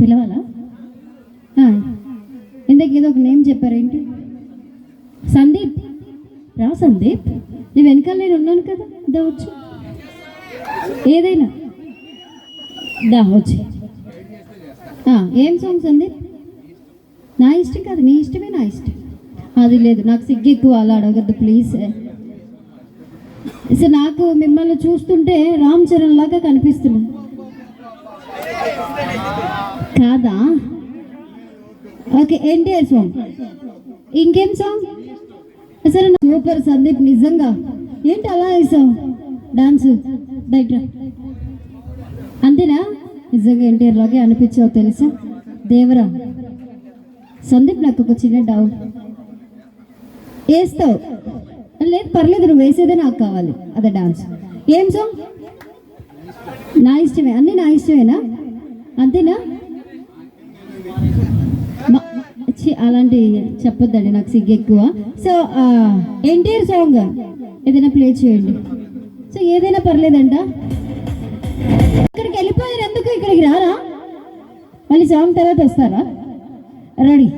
పిలవాలా? ఇందాక ఏదో ఒక నేమ్ చెప్పారేంటి? సందీప్ రా. సందీప్ నీ వెనకాల నేను ఉన్నాను కదా, దా వచ్చు. ఏదైనా దా వచ్చి. ఏం సాంగ్ సందీప్? నా ఇష్టం కాదు, నీ ఇష్టమే నా ఇష్టం. అది లేదు, నాకు సిగ్గు ఎక్కువ, అలా అడగద్దు ప్లీజ్. సో నాకు మిమ్మల్ని చూస్తుంటే రామ్ చరణ్ లాగా కనిపిస్తుంది కాదా? Okay, NTR song. ఇంకేం సాంగ్? అసలు సూపర్ సందీప్, నిజంగా ఏంటి అలా వేసావు డాన్స్? బయట అంతేనా? నిజంగా ఎన్టీఆర్ లాగే అనిపించావు తెలుసా దేవరా. సందీప్ నాకు ఒక చిన్న డౌట్. వేస్తావు? లేదు పర్లేదు, నువ్వు వేసేదే నాకు కావాలి, అదే డాన్స్. ఏం సాంగ్? నా ఇష్టమే, అన్నీ నా ఇష్టమేనా? అంతేనా? అలాంటి చెప్పొద్దండి, నాకు సిగ్గు ఎక్కువ. సో ఎన్టీఆర్ సాంగ్ ఏదైనా ప్లే చేయండి. సో ఏదైనా పర్లేదంట. ఇక్కడికి వెళ్ళిపోయారు ఎందుకు? ఇక్కడికి రారా? మళ్ళీ సాంగ్ తర్వాత వస్తారా? రెడీ.